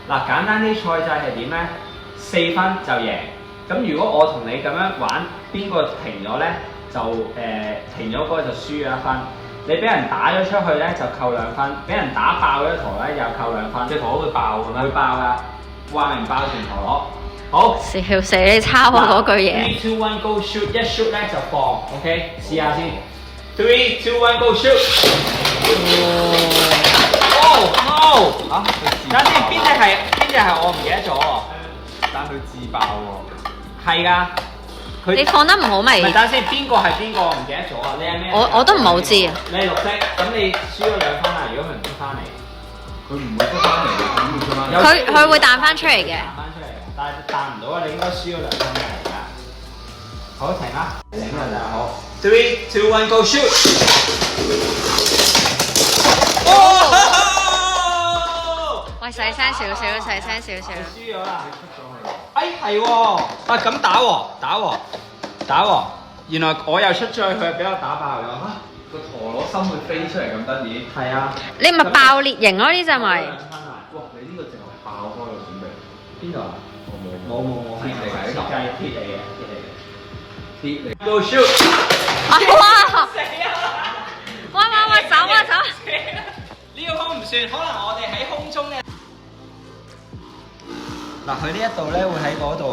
嗱，簡單啲賽制係點咧？4分就贏。咁如果我同你咁樣玩，邊個停咗咧就停咗嗰個就輸咗1分。你俾人打咗出去咧就扣2分，俾人打爆咗陀咧又扣2分。隻陀螺會爆嘅咩？會爆㗎，話明爆全陀螺。好，笑死你抄我嗰句嘢。 3, 2, 1 go shoot， 一 shoot 咧就放 ，OK， 試下先。3, 2, 1 go shoot。哦 no！ 啊，等先，邊隻係我唔記得咗喎？但佢自爆喎。係㗎，你放得唔好咪？等先，邊個係邊個我唔記得咗啊？你係咩？我都唔係好知啊。你係綠色，咁你輸咗2分啦。如果佢唔出翻嚟，佢唔會出翻嚟嘅，點會出翻嚟？佢會彈翻出嚟嘅。彈翻出嚟，但係彈唔到啊！你應該輸咗2分嘅而家。好，停啦，停啦就好。3, 2, 1 go shoot！ 喂，細聲少少，細聲少少。輸咗啦，出咗去。哎係喎，啊咁打喎，原來我又出咗去，佢又俾我打爆咗。個陀螺心會飛出嚟咁得意。係啊，你咪爆裂型咯呢只咪？哇！你呢個淨係爆開喎，準備。邊度啊？冇，鐵嚟㗎呢個。設計鐵嚟嘅。鐵嚟。 Go shoot！ 哇！死啊！喂，走！呢個空唔算，可能我哋喺空中咧。嗱，佢呢一度咧會喺嗰度，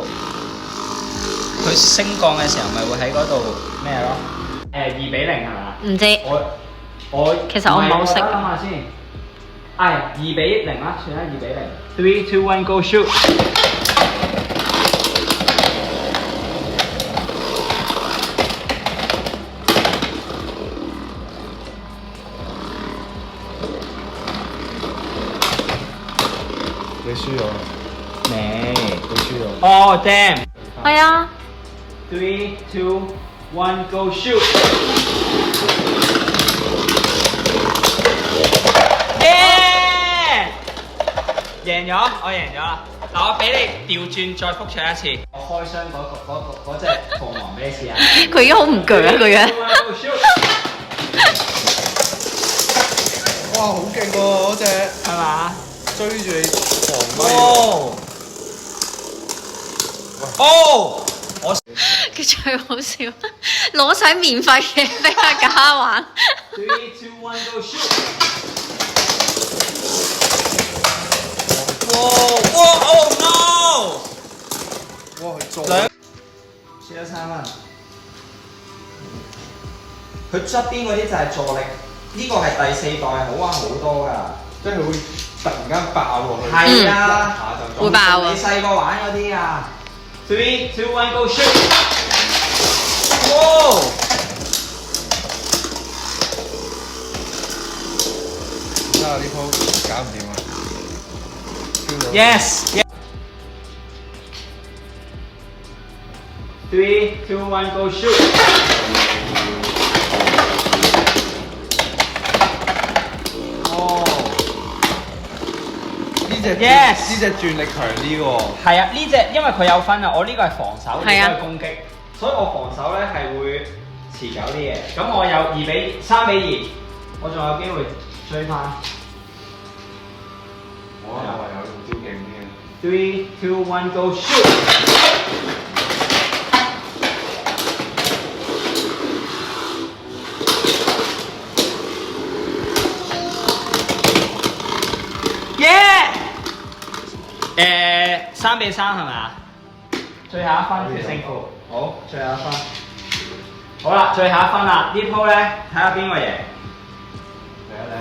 佢升降嘅時候咪會喺嗰度咩咯？2-0係嘛？唔知。我其實我唔係好識。諗下先。2-0啦，算啦2-0。3, 2, 1 go shoot！ 你輸咗。未，你輸咗。哦 damn！ 係啊。 3, 2, 1 go shoot！ 耶！贏咗，我贏咗啦！嗱，我俾你調轉再復唱一次。我開箱嗰隻鳳凰俾你試下。佢已經好唔鋸啊個樣。哇，好勁喎嗰隻，係嘛？追住你狂威。哦！佢最好笑，攞晒免費嘢俾阿嘉玩。 3, 2, 1 go shoot！ 哇 ！Oh no！ 哇，佢做。輸咗3分。佢側邊嗰啲就係助力，呢個係第4代，好玩好多㗎。即係佢會突然間爆落去。係啊，會爆啊！你細個玩嗰啲啊。3, 2, 1 go shoot！ 哇！睇下呢鋪搞唔掂啊 Yes！ 3, 2, 1 go shoot！ Yes！ 呢隻轉力強啲喎。係啊，呢隻因為佢有分啊，我呢個係防守，呢個係啊係攻擊，所以我防守咧係會持久啲嘅。咁我有3-2，我仲有機會追翻。我係有用招勁啲 3, 2, 1 go shoot！ 3-3係咪啊？最後一分決勝負。好，最後一分。好啦，最後一分啦。呢鋪咧睇下邊個贏。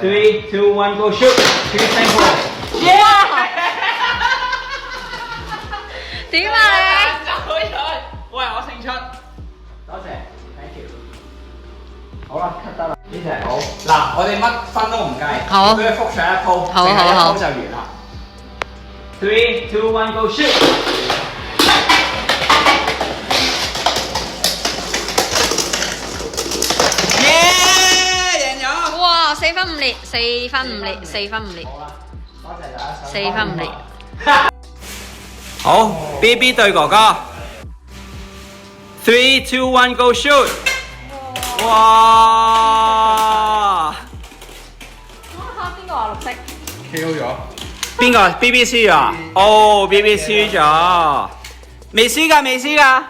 3, 2, 1 go shoot！ 決勝負。耶！點啊你？走咗。喂，我勝出。多謝 ，thank you。好啦，cut得啦。呢隻好。嗱，我哋乜分都唔計。好。俾佢復上一鋪。好。一鋪就完啦。3, 2, 1 go shoot！ 耶！贏咗！哇！4分5裂，4分5裂，4分5裂。好啦，多謝大家。 4分5裂。好 ，BB 對哥哥。3, 2, 1 go shoot！ 哇！邊個話綠色？ KO 咗。邊個 ？B B 輸咗。哦，B B 輸咗。未輸㗎，未輸㗎。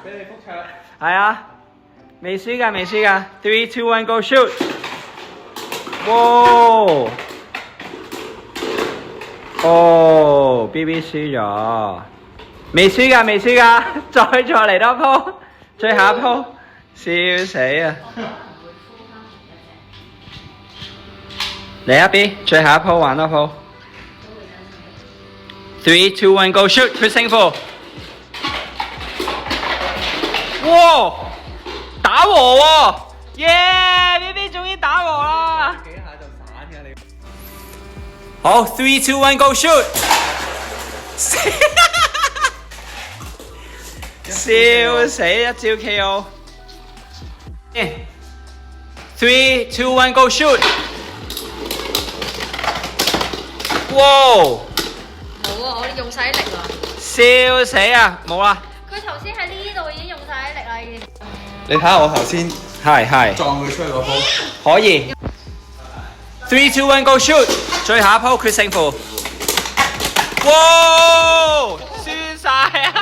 俾你覆桌。係啊，未輸㗎，未輸㗎。3、2、1 go shoot！哇！哦，B B 輸咗。未輸㗎，未輸㗎。再嚟多鋪，最後一鋪，笑死啊！嚟啊 B，最後一鋪玩多鋪。3、2、1 go shoot！ 佢勝負。哇！打和喎！耶！B B 終於打和啦！幾下就散㗎你。好，3、2、1 go shoot！ 笑死一招 KO。3、2、1 go shoot！ 哇！冇啊！我哋用晒啲力啦。笑死啊！冇啦。佢頭先喺呢度已經用晒啲力啦，已經。你睇下我頭先係撞佢出去個波。可以。3、2、1 go shoot！ 最後一鋪決勝負。哇！輸晒啊！